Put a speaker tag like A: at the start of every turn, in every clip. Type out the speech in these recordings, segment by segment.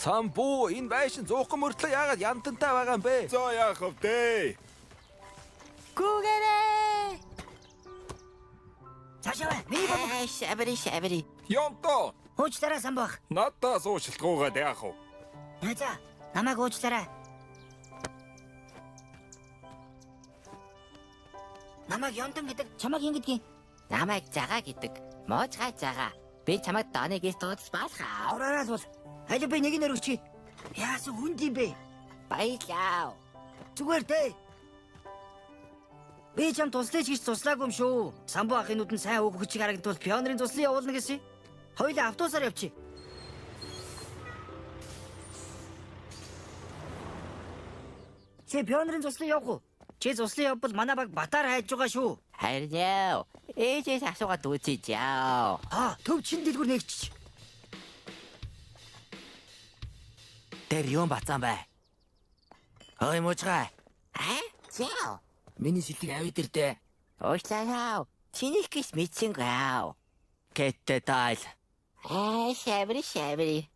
A: Самбуу энэ байшин зуухан мөртлөө яагаад янтантай байгаа юм бэ?
B: За яах вэ?
C: Гүгэрээ. Цаашаа миний бод.
D: Шабри.
B: Ёнто.
C: Уучлаарай самбах.
B: Надаас уучлалгүйгээд яах вэ?
C: За намайг уучлаарай. Намайг Ёнтон гэдэг. Чамайг ин гэдгийг.
D: Намайг Жага гэдэг. Моожгай Жага. Би чамайг Доныг дуудаж баалхаа.
C: Авраарай бол. Хажуу би нэг нь өргөчий. Яасан хүнд юм бэ?
D: Баялаа.
C: Зүгээр дээ. Би чам туслаж гэж туслаагүй юм шүү. Самбуу ахын нүдэн сайн үг хүчиг харагдвал пионерын туслан явуулна гэсэн. Хоёулаа автобусаар явчих. Чи пионерын туслан явах уу? Чи туслан явбал манай баг батаар хайж байгаа шүү.
D: Харин яа. Ээжээс асуугаад үзье яа.
C: Төв чин дэлгүр нэгчиж.
A: Тэр юм бацаан бай. Ой мужгаа.
D: Яа.
A: Миний сэлтийг авъя дэрдэ.
D: Уучлаарай. Чиний гэж мэдсэнгүй.
A: Кэттэй тайл.
D: Шабри. Шабри.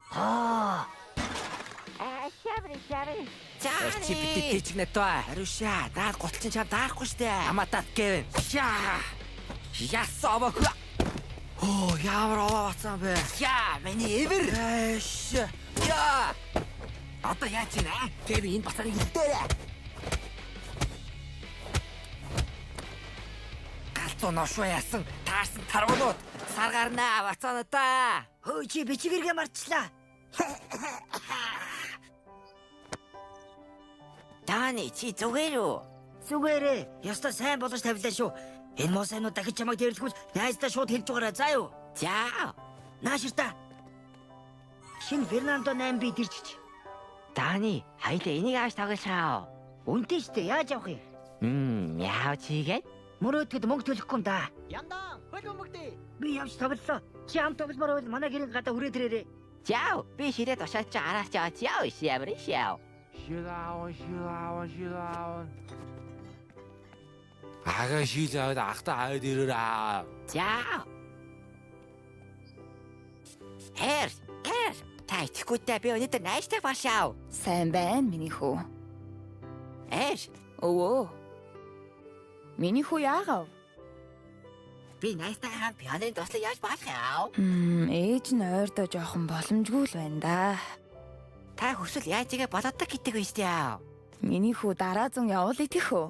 A: Чи битээ тийчнэ тоо. Хариушаа. Даад голчин чам даахгүй штэ. Аматат гэвэн. Ясаа бах. Ямар аваа бацаан бэ?
D: Миний эвэр.
A: Одоо яаж чинь аа? Тэв энэ бацааны хилдээрээ. Галзуу ношоо яасан. Таарсан таргуулууд саргарнаа бацаанаа.
C: Чи бичгэргээ марчлаа.
D: Таны чи зүгээр үү?
C: Зүгээрээ. Яста сайн болгож тавилаа шүү. Энэ мосайнууд дахиж чамайг дээрлэхүүл найздаа шууд хэлж байгаарай заа юу?
D: За.
C: Нааширта. Шинэ Фернандо 8B дэрчиж.
D: Таны хоёлаа энийг ааш тоглошоо.
C: Үнтэй штэ яаж явах юм?
D: Яав чигээд?
C: Мөрөөдгөд мөнгө төлөхгүй юм да.
E: Яндан, хөл өмгдээ.
C: Би явж тоглолоо. Чи хамт тогломоор байвал манай гэрийн гадаа хүрээд ирээрээ.
D: Яав. Би ширээ тушаач араас жаач яав. Шабри.
A: Ага шил аваад ахта аваад ирээрээ.
D: За. Хэр. Тайчгуудаа би өнөөдөр найштай башаав.
F: Сайн байна, миний хүү.
D: Эш.
F: Өвөө. Миний хүү яагав?
D: Би найстай хамт пионерын туслан яаж баалхаа?
F: Ээж нь ойрдоо жоохон боломжгүй л байна да.
D: Та хүсвэл яаж игээ болоодаг гэдэг вэ яа?
F: Миний хүү дараа зун явуулъя гэх үү?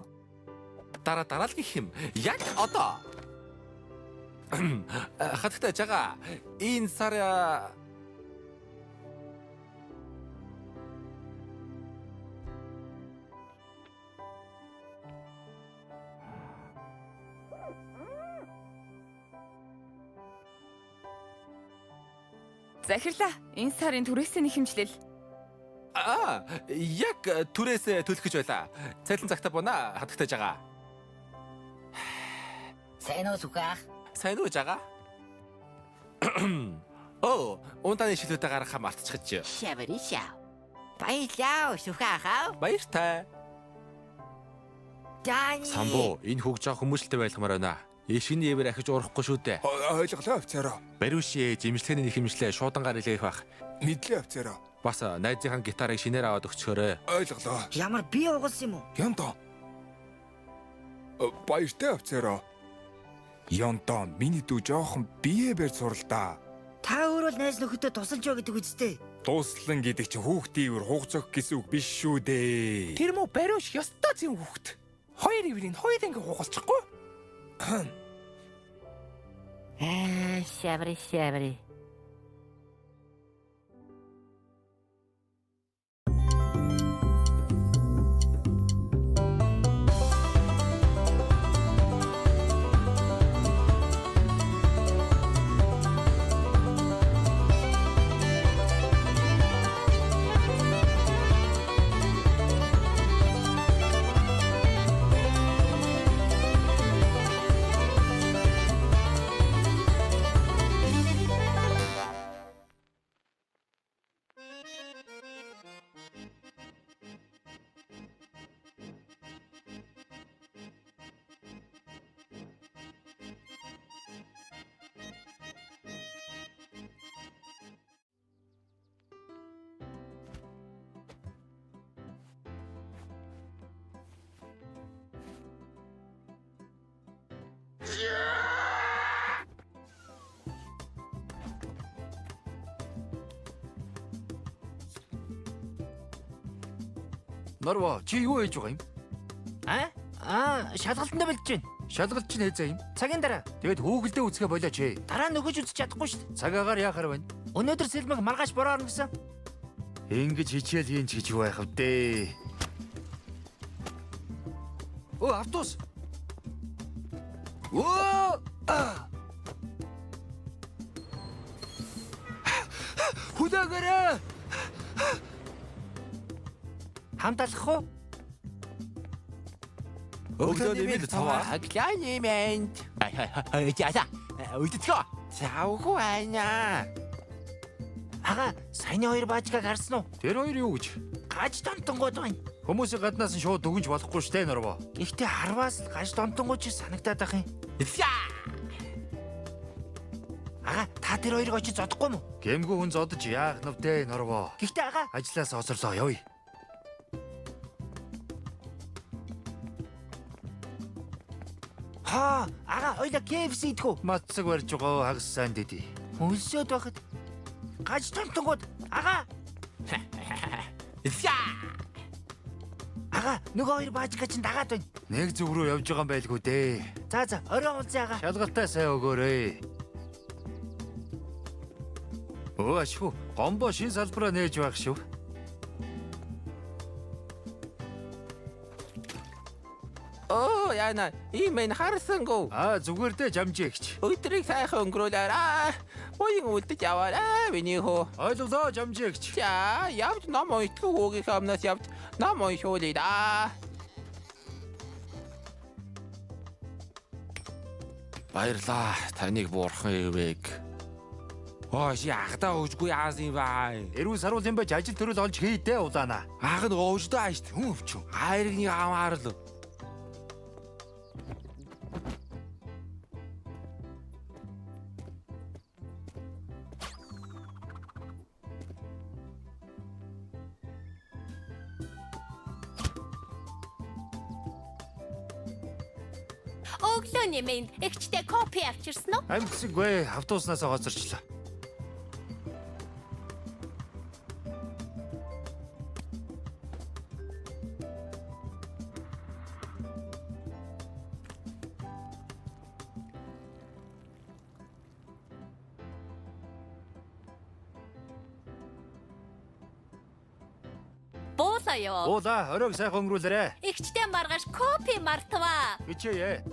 A: Дараа л гэх юм. Яг одоо. Хатагтай Жага. Энэ сар
F: Захирлаа. Энэ сарын түрээсийн ихэмжлэл.
A: яг түрээс төлөх гэж байлаа. Цайлан цагтаа бунаа хатагтай Жага.
C: Сайн уу зүгах?
A: Сайн уу Жага? Унтаны шилүүдэд гаргахаа мартчихж.
D: Шабри. Баялаа шүхаахаа.
A: Баяртай.
C: Дани.
A: Самбуу, энэ хүүг жоох хүмүүжлэлтэй байлгамаар байна. Ишгний эвэр ахиж урахгүй шүү дээ.
B: Ойлголоо офицероо.
A: Бариуши жимслэгийн ихэмжлээ шуудангаар илээх бах.
B: Мэдлээ офицероо.
A: Бас найзынхаа гитарыг шинээр аваад өгчөөрэй.
B: Ойлголоо.
C: Ямар би угалсан юм уу?
B: Ёнто. Баяртай офицероо. Ёнто, миний дүү жоохон бие барьж суралдаа.
C: Та өөрөө л найз нөхөдөө тусалж байгаа гэдэг үстэй.
B: Дуслан гэдэг чинь хүүхдийн ивэр хугацах гэсэн үг биш шүү дээ.
E: Тэр мө бариуш ёстой зэн хүүхд. Хоёр иврийн хоёр ингээ хугалчихгүй.
D: Шабри.
G: Нарва чи юу хийж байгаа юм?
A: Шалгалтанд бэлдэж байна.
G: Шалгалт чинь хэзээ юм?
A: Цагийн дараа.
G: Тэгэд хөөгөлдөө үсгээ болооч ээ.
A: Дараа нь өгөж үзэж чадахгүй шүү дээ.
G: Цагаагаар яахаар байна?
A: Өнөөдөр сэлмэг маргааш бороо орно гэсэн.
G: Ингэж хичээл хийн ч гэж юу байх вэ? Оо автобус. Оо! Хүлээгээрээ.
A: Хамталах уу?
G: Өглөөний мэд цаваа.
A: Kleine Moment. Яа. Үлдэтгэё. Цаавгүй байна. Ага, саяны хоёр баажгаг харсан уу?
G: Тэр хоёр юу гэж?
A: Гаж тонтонгууд байна.
G: Хүмүүсийн гаднаас нь шууд дүгнж болохгүй штэ Нарва.
A: Гэхдээ харваас л гаж тонтонгууд ч санагдаад ах юм. Ага, та тэр хоёрыг очиж зодохгүй мó?
G: Гэмгүй хүн зодож яах навтэ Нарва.
A: Гэхдээ ага,
G: Ажлаас осорлоо явъя.
A: ага, хоёлаа KFC идэх үү?
G: Мацаг барьж байгаа хагас сайн дэдий.
A: Өлсөд байхад гаж тонтонгууд ага. Ага, нөгөө хоёр баажгаг чинь дагаад байна.
G: Нэг зүг рүү явж байгаа юм байлгүй дээ.
A: За, оройн уулзъя ага.
G: Шалгалтаа сайн өгөөрэй. Оо ашгүй, гомбо шин салбараа нээж байх шүү.
H: Оо яана ийм энэ харсангүй.
G: Зүгээр дээ жамжигч.
H: Өдрийг сайхан өнгөрүүлээрээ. Боён үлдэж яваарай миний хөө.
G: Ойлголоо жамжигч.
H: За явж ном унтгүй хүүгийн амнаас явж ном уншуулъя да.
I: Баярлаа. Таныг буурхан ивэг. Оош яхдаа өгжгүй яас юм баа.
G: Эрүүл саруулын байж ажил төрөл олж хийдэ улаана.
I: Аах нь өвждөө аашт хүн өвчөө. Хайргны амаарл.
J: Өглөөний мэнд эгчтэй кофе авчирсан уу?
G: Амьдсаггүй автобуснаас гоцорчлаа.
J: Буулаа.
G: Уула, оройг сайхан өнгөрүүлээрэ.
J: Эгчтэй маргааш кофе мартваа.
G: Бичээе.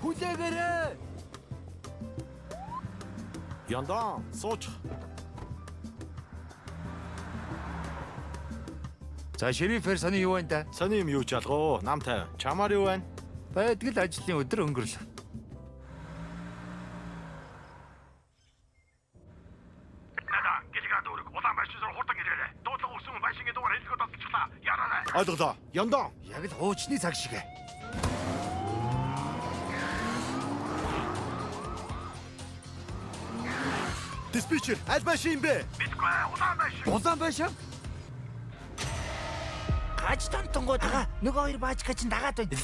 G: Хүлээгээрээ.
K: Яндан, сууч.
G: За шерифэр сони юу байна да?
K: Сони юм юу ч ялгоо? Нам тайв. Чамаар юу байна?
G: Байдаг л ажлын өдөр өнгөрлөө.
K: Ойлголоо. Яндан.
G: Яг л хуучны цаг шиг ээ.
K: Диспетчер, аль машин бэ?
G: Улаан байшаа.
A: Гаж тонтонгууд ага, нөгөө хоёр баажгаг чинь дагаад байна.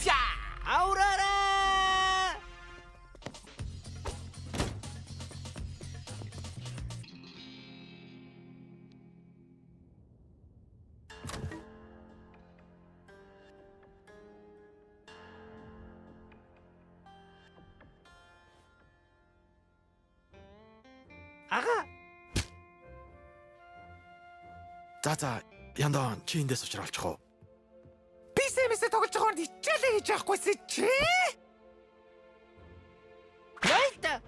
A: Авраарай! Ага.
K: За, яндан чи эндээс уучралчих уу?
E: Бисэмэсэ тоглож байгаа нь ичээлээ хийж явахгүйсэн чи.
A: Яйта.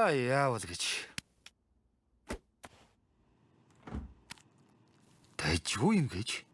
G: Яавал гэж. Тайч юу юм гэж?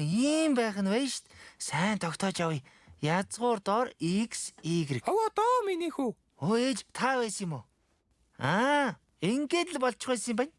A: Ийм байх нь вэ шүү. Сайн тогтоож авъя. Язгуур доор X, Y.
E: Овоо доо миний хүү.
A: Өө ээж та байсан юм уу? Ингээд л болчих байсан юм байна.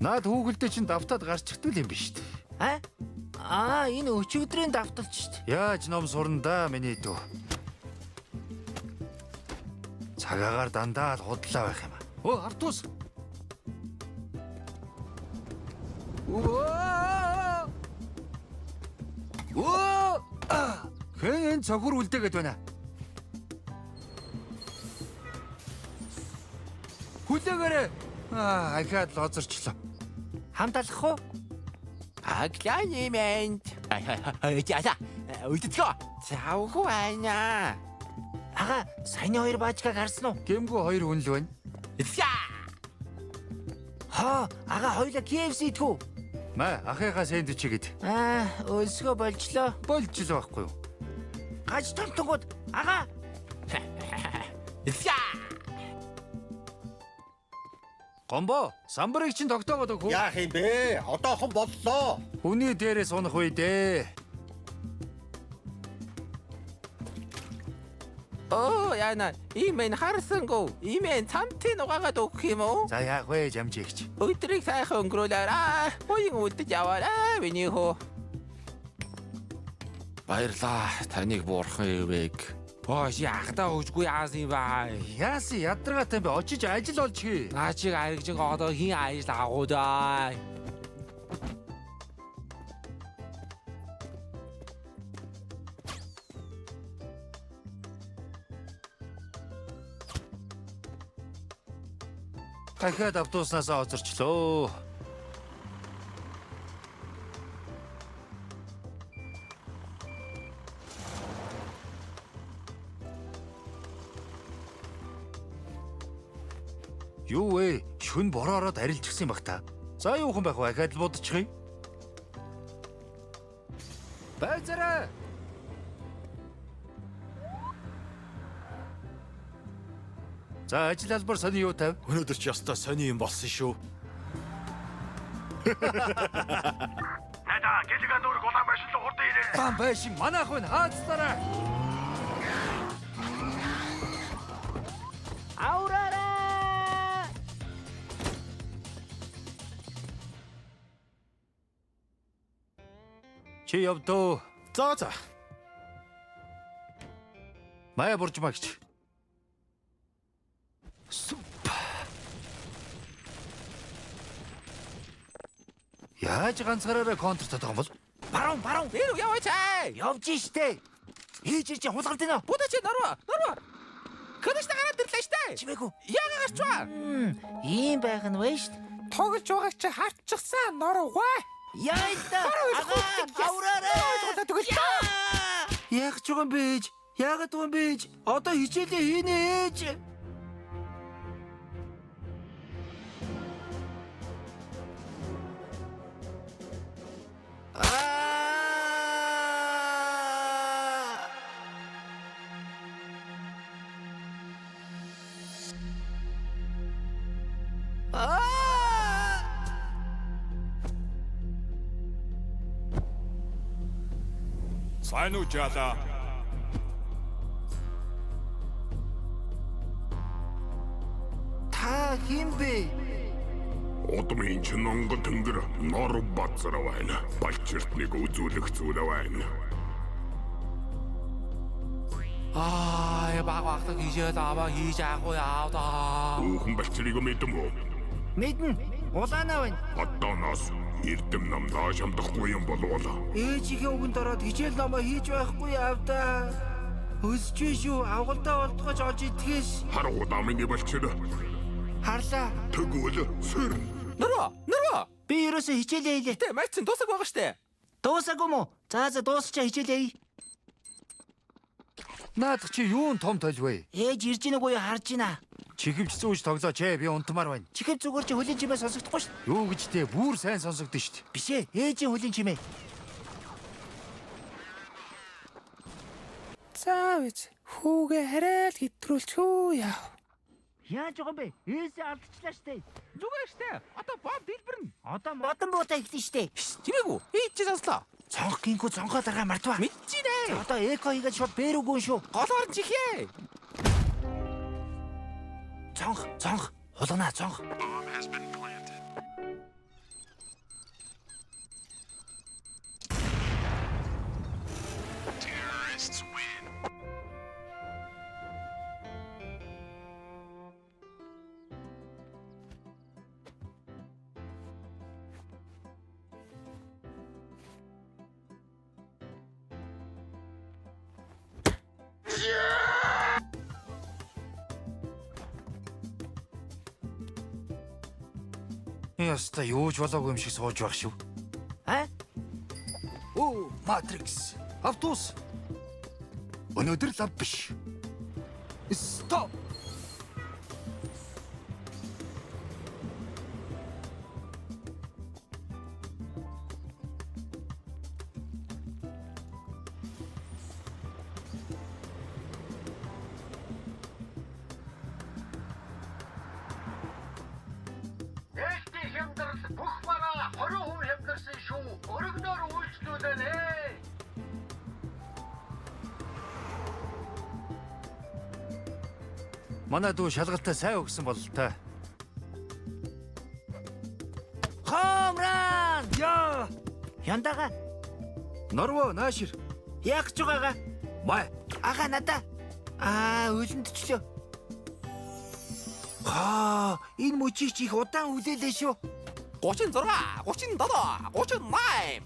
G: Наад хүүхэлдээ чинь давтаад гарч ихтэл юм биш үү?
A: Энэ өчигдрийн давталч шүү дээ.
G: Яаж ном сурна да миний дүү. Цагаагаар дандаа л худлаа байх юм аа. Өө Артус. Хэн цохор үлдээгээд байна. Хүлээгээрээ. Ахаад л озорчлоо.
A: Хамт алах уу?
H: Агланимент. Яа. Үлдэцгөө. Цаавгүй байна.
A: Саяны хоёр баажгааг харсан уу?
G: Гэмгүй хоёр хүн л байна.
A: Хоёлаа KFC идэх үү?
G: Ахыгаа сэндвич игээд.
A: Өлсгөө болчлоо.
G: Болжл байхгүй юу?
A: Гаж томтгоод
G: Гомбо, самбарыг чинь тогтоогоод өгөө.
K: Яах юм бэ? Одоохон боллоо.
G: Хүний дээрээс унах үе дээ.
H: Яна. Имэн харсангүй. Имэн цамтын угаагаад өгөх юм уу?
G: За яах вэ, жамжигч.
H: Өдрийг сайхан өнгөрүүлээрээ. Уян үлдэж яваарай миний хөө.
I: Баярлаа. Таныг буурхан ивэг. Яхдаа хөгжгүй яасан юм баа.
G: Яасын ядаргаатай би очиж ажил олж хий.
I: Наачиг аригжиг одоо хин ажил агуудаа.
G: Дахиад автобуснасаа озорчлоо. Юу вэ? Шүн бороороод арилжчихсан юм бах та. За юу хэн байх вэ? Ахаад л бодчихъя. Байцаараа. За ажил албар сони юу тав?
K: Өнөөдөр ч ястаа сони юм болсон шүү.
B: Найда, гэлэг ануурыг улаан машин руу хурдан ирээ.
G: Баан байшин манайх байна. Хаацлаарай. Чи явдөө.
K: За.
G: Мая буржмагч. Яаж ганцаараа контр татах юм бол?
A: Баруун.
H: Ирүү яваач.
A: Явж штэ. Хийж чи хулгалт гинэ.
H: Будаач норва. Кэнэш тагараад ирлээ штэ.
A: Чимээгүй.
H: Яагаад гарчваа?
C: Ийм байх нь вэ шүү.
E: Тоглож байгааг чи харчихсан норваа.
C: Яйта. Авраарай.
A: Яах ч юм бэ? Яагаад юм бэ? Одоо хичээлээ хийнэ ээж.
B: Сайн уу жаалаа?
A: Та хин бэ?
B: Удмын чинь онгон тэнгэр нор бацраа байна. Балчиртныг үзүүлэх зүйл байна.
I: Багт хийж аваа хийж аагүй яавда.
B: Хүүхэн балчирыг мэдэн үү?
A: Мэднэ. Улаанаа байна.
B: Одооноос эрдэм намдаа шамдахгүй юм болвол
A: Ээжийнхээ үгэнд ороод хичээл номоо хийж байхгүй явдаа. Өсч шүү, авгалдаа болтгож олж итгэс.
B: харуу намын болчихно.
A: Харлаа.
B: Тэгвэл сэр.
E: Нөрөө.
A: Би ерөөсөө хичээлээ хийлээ.
E: Тэ майцсан дуусаг байгаа штэ.
A: Дуусаагүй мó? За дуусчаа хичээлээ.
G: Наадах чи юун том толвэ?
A: Ээж ирж ийн үгүй харж байна.
G: Чихвч зүүж тоглооч би унтмаар байна.
A: Чихэв зүгээр чи хөлийн чимээ сонсогдохгүй шүү.
G: Юу гэж те бүр сайн сонсогдсон шүү дээ.
A: Биш ээ, ээжийн хөлийн чимээ.
E: Заавч хүүгээ хараад хэтрүүлчихөө яав.
A: Яаж байгаа юм бэ? Ээсээ алдчихлаа штэ.
H: Зүгээр штэ. Одоо бод дэлбэрнэ.
A: Одоо модон буута ихлэн штэ.
H: Тимээгүй. Ийч сонслоо.
A: Цонхгийнхүү цонхоо дараа мартва.
H: Мэдчихнэ.
A: Одоо эко хийгээд шууд бээр үгүн шүү.
H: Голоор чихээ.
A: Цонх. Хулгана цонх.
G: Яста юуж болоогүй юм шиг сууж байх шүү.
A: А?
G: Оо, Matrix. Автобус. Өнөөдөр лав биш. Стоп. Манай дүү шалгалтаа сайн өгсөн бол та.
A: Хомран!
G: Яа!
A: Яндага.
G: Норво наашир.
A: Яг ч байгаагаа.
G: Май.
A: Ага надаа. Үлэндчлөө. Энэ мөчийг их удаан үлээлээ шүү.
E: 36, 37, 38.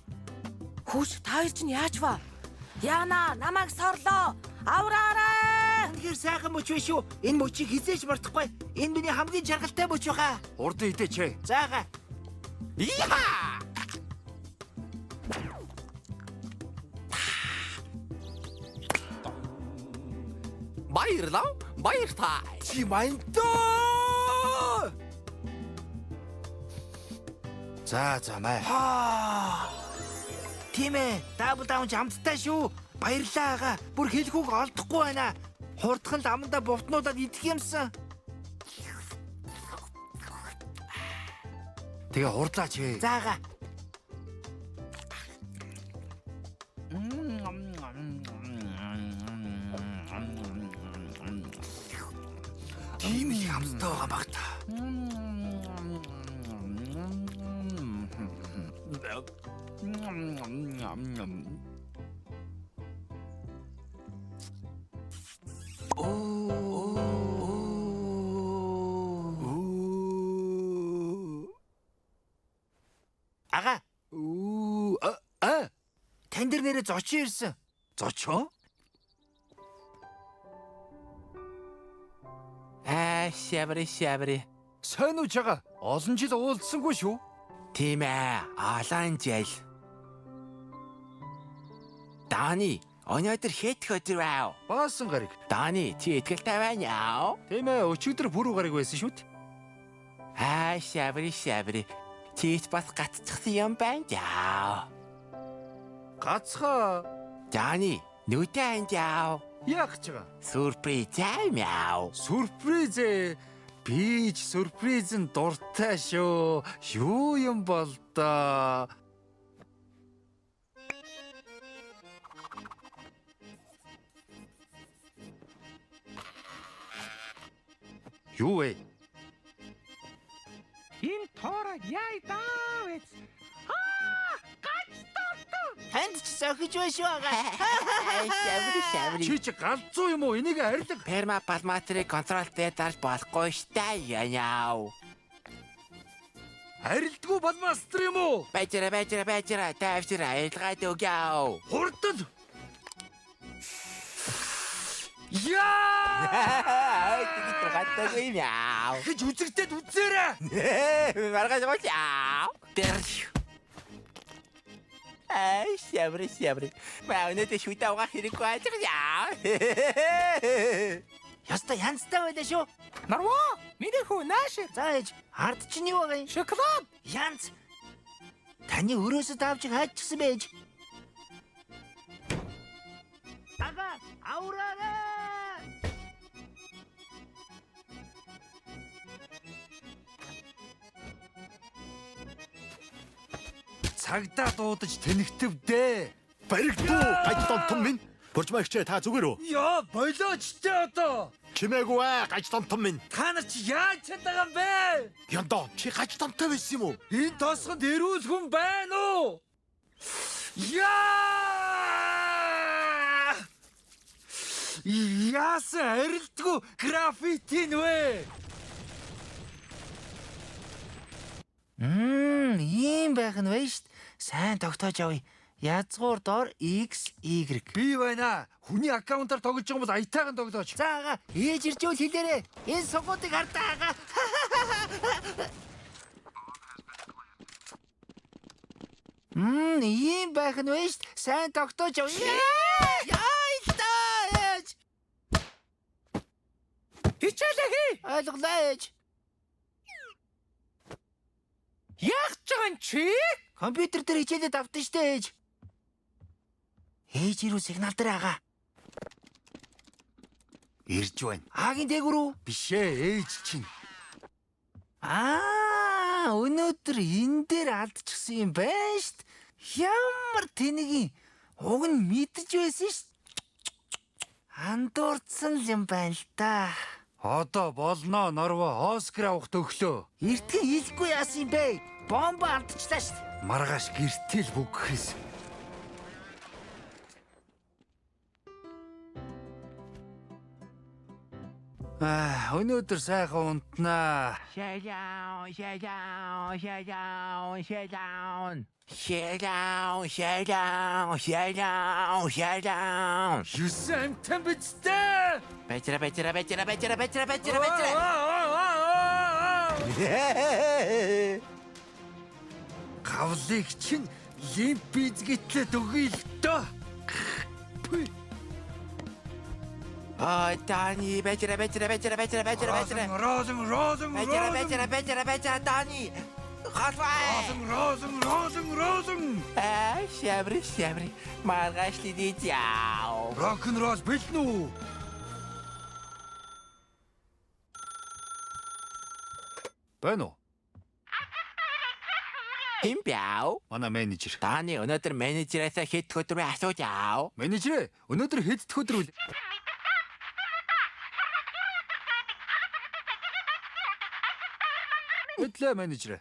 J: Хүүш та хоёр чинь яаж ба? Яна намайг сорлоо. Авраарай!
A: Үнэхээр сайхан мөч биш шүү. Энэ мөчийг хизээж мартахгүй. Энэ миний хамгийн жаргалтай мөч байгаа.
G: Урд идэж.
A: Заага.
E: Яа! Баярлаа.
A: Чи маань дөө.
G: За май.
A: Тийм ээ. Дабл даун хамттай шүү. Баярлаа ага. Бүр хэлхүүг олдохгүй байна. Хурдхан л амандаа бовтнуудад идэх юмсан.
G: Тэгээ хурдлаач.
A: Заага.
G: Тийм их хамттай байгаа баг та.
A: Ага. Тань дээр нэрээ зочин ирсэн.
G: Зочоо?
H: Шаври.
G: Сайн уу чага? Олон жил уулзсангүй шүү.
H: Тийм ээ. Алан жил. Дани, өнөөдөр хэд өдөр вэ?
G: Баасан гарыг.
H: Дани, чи итгэлтэй байна яа?
G: Тийм ээ, өчигдөр пүрүү гарыг байсан шүү дээ.
H: Шаври. Чич бас гацчихсан юм байна яа.
G: Гацхаа.
H: Дани, нүдэн яа.
G: Яг чага.
H: Сюрприз яа.
G: Сюрприз ээ. Би ч сюрпризэн дуртай шүү. Юу юм бол та? Юу вэ?
E: Энэ тоороо яй даавэц.
A: Танд ч сохиж байна шүү ага.
H: Шаври.
G: Чи ч галзуу юм уу? Энийг арилга.
H: Перма палматрыг контролтэй дарж болохгүй штэ яа.
G: Арилдгүй балмастер юм уу?
H: Бажра тавьчра айлгаад өгөө.
G: Хурдл. Яа!
H: Тийг гаттагүй мяу.
G: Гэж үзэгдээд үзээрэй.
H: Маргаж гоочаа. Тэрш. Сябри. Маунэт шүтаага хэрэггүй ажиглаа.
A: Яста янзтай байлаа шүү.
E: Нарва, миний хүү нааш.
A: За ээж, ард чинь юу байгаа юм?
E: Шоколад.
A: Янз. Таны өрөөсөө давж хайчихсан байж. Ага, аураарай.
G: Цагдаа дуудаж тэнэгтэвдээ.
K: Баригдуу гажтон том минь. Буржмаагч та зүгээр үү?
G: Яа, болооч тэ одоо.
K: Чимээгүй ээ гажтон том минь.
G: Та нар чи яаж чаддаг юм бэ?
K: Яндаа чи гажтонтой байсан юм уу?
G: Энэ тосгонд эрүүл хүн байна уу? Яа! Яасан арилдгүй граффити нвэ?
A: Ийм байх нь байж шít. Сайн тогтоож авъя. Язгуур доор XY.
G: Би байна. Хүний аккаунтаар тоглож байгаа бол аятайхан тоглооч.
A: За ага, ээж ирж үл хэлээрээ. Энэ сугуудыг хардаа ага. Ийм байх нь байж шít. Сайн тогтоож авъя. Яа ээж.
E: Хичээлээ хий.
A: Ойлголоо ээж.
E: Яах ч байгаа юм чи?
A: Компьютер дээр хичээлээд автсан штэ ээж. Ээж ирүү сигнал дээр ага.
G: Ирж байна.
A: Агийн дээгүүр үү?
G: Биш ээ, ээж чинь.
A: Өнөөдөр энэ дээр алдчихсан юм байна штт. Ямар тэнгийн уг нь мэдж байсан штт. Андуурсан л юм байна л да.
G: Одоо болноо Норва Оскар авахт өглөө.
A: Эртхэн хэлэхгүй яасан юм бэ? Бомб алдчихлаа штт.
G: Маргааш гэртэл бүгхэс. Өнөөдөр сайхан унтнаа.
H: Шалаун.
G: Юусан амтан бицтэй.
H: Бажра.
G: Гавлыг чинь лимп бизгэтлээ өгье л дөө.
H: Дани бажра.
G: Розен.
H: Дани. Хатвай.
G: Розен.
H: Сябри. Маргааш ли дийяа.
G: Рок-н-ролл бэлэн үү? Байна уу?
H: Химбяу.
G: Манай менежер.
H: Дани өнөөдөр менежерээс хэд өдөр асууж аав.
G: Менежер, өнөөдөр хэд өдөр үл? Мэдлээ менежер.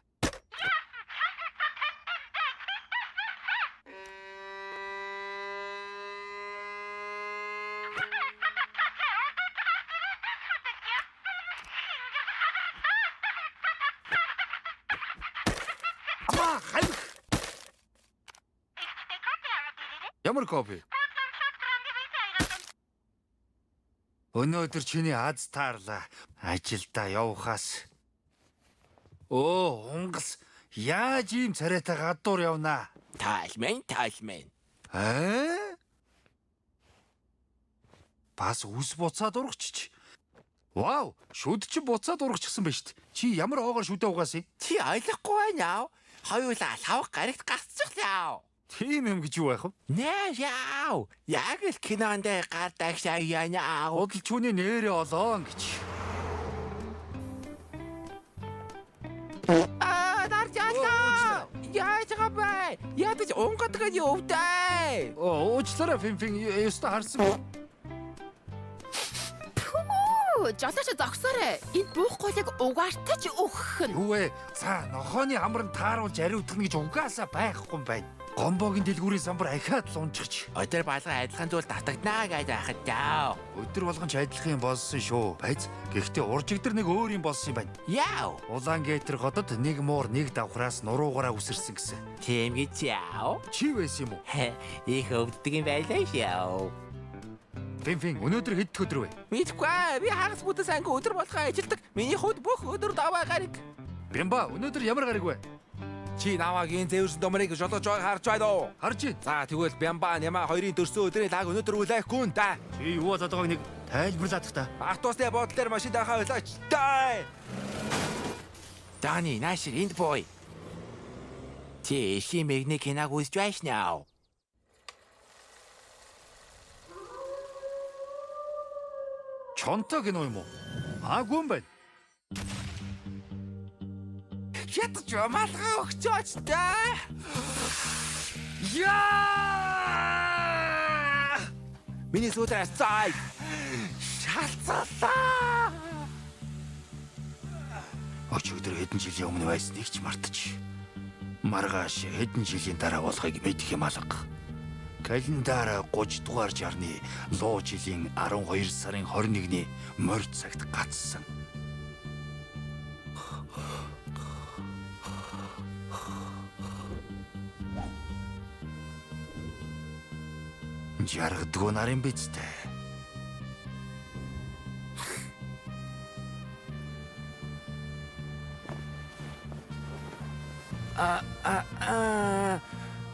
G: Ямар кофе? Өнөөдөр чиний аз таарлаа. Ажилдаа явахаас. Хунгас. Яаж ийм царайтай гадуур явнаа?
H: Таалмэн.
G: Бас үс буцаад урагчч. Вау, шүд чи буцаад урагчсан байж шít. Чи ямар оогоор шүдэ угаасан?
H: Чи ойлгохгүй байна аа. Хоёулаа лав гарагт гасчихлаа.
G: Тийм юм гэж юу байх вэ?
H: Нэ яав. Яг л кинонд гардаг шаяна.
G: Удалчууны нэрээ олоон гэж.
H: Нарчаалаа. Яаж габай? Ядаж онгодгоо явтай.
G: Уучлаарай финфин ёстой харсан.
J: Жолооч зогсоорой. Энд буухгүй яг угаартаж өгөх нь.
G: Юу вэ? За, нохооны хамрын тааруулж ариутгах гэж угаасаа байхгүй юм байна. Гомбогийн дэлгүүрийн самбар ахаад л унчихч.
I: Өдөр болгон адилхан зүйл татагднаа гэж ахад яав.
G: Өдөр болгон ч адилхан юм болсон шүү. Байц. Гэхдээ уржигдэр нэг өөр юм болсон юм байна.
I: Яав.
G: Улаангейтер хотод нэг муур нэг давхраас нуруугаараа үсэрсэн гэсэн.
I: Тийм гэж яав.
G: Чи байсан юм уу?
I: Их өвддөг юм байлаа яав.
G: Фин өнөөдөр хэд өдөр вэ?
H: Мэдгүй. Би хагас бүдэ санг өдөр болгон ажилдаг. Миний хувьд бүх өдөр даваа гариг.
G: Бямба өнөөдөр ямар гариг вэ?
I: Чи намаагийн зэвэрсэн домрыг жолоож байгааг харж байна уу?
G: Харж байна.
I: За тэгвэл Бямба нямаа хоёрын төрсөн өдрийн лаг өнөөдөр үлээхгүй нь да.
G: Чи юу болоод байгааг нэг тайлбарлаад та.
I: Автобусны бодол дээр машин дахаа ойлаач. Дай. Дани, наашир энд бой. Чи эшийн мэгний киног үзэж байшнаа.
G: Чонто кино юм уу? Аагүй юм байна.
I: Ятч малгай өгчөөч та.
G: Яа!
I: Миний сүдээс цай. Шалцалаа.
G: Өчигдөр хэдэн жилийн өмнө байсныг ч мартчих. Маргааш хэдэн жилийн дараа болохыг мэдэх юм алга. Календараа 30 дугаар жарны луу жилийн 12 сарын 21-ний морь цагт гацсан. Жаргадгүй нарын биз дээ.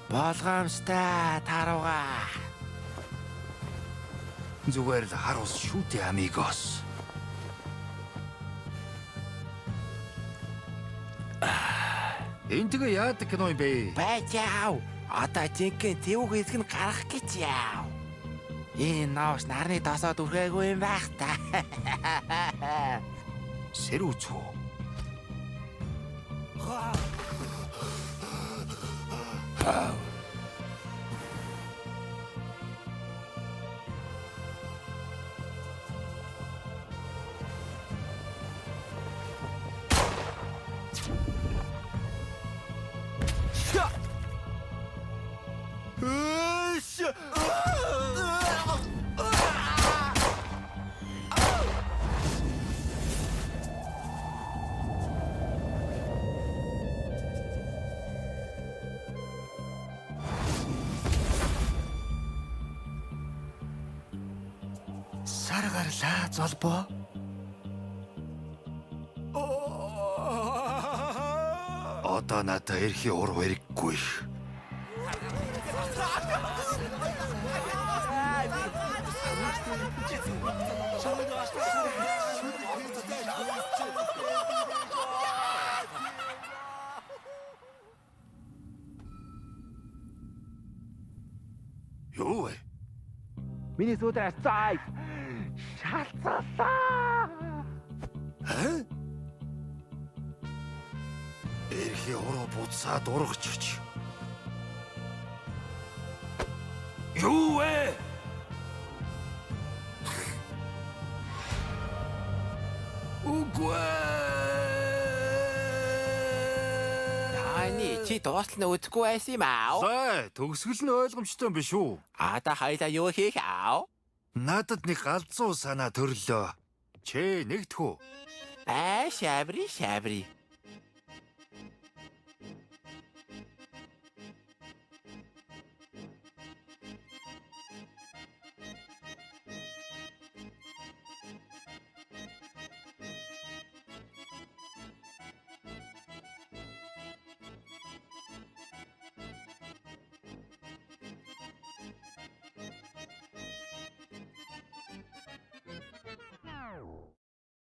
I: Болгоомжтой тарууга.
G: Зүгээр л хар ус шүү дээ амигос. Энд тэгээ яадаг кино юм бэ?
I: Байж яав. Одоо жинхэнэ тэвүүг хэсэг нь гарах гэж яав. Энэ нааш нарны тосоод үргээгүй юм байх та.
G: Сэрүүцүү. Саргарлаа золбоо. Одоо надад эрхи ур хэрэггүй. Юу вэ?
I: Миний сүдээс цай. Шалцалаа.
G: Эрхи уруу буцаад урагчч. Юу вэ? Үгүй.
H: Таны чи дуустал нь үзэхгүй байсан юм аа.
G: За, төгсгөл нь ойлгомжтой юм биш үү?
H: Ада хоёлаа юу хийх аа?
G: Надад нэг галзуу санаа төрлөө. Чи нэгдэхүү.
H: Шабри.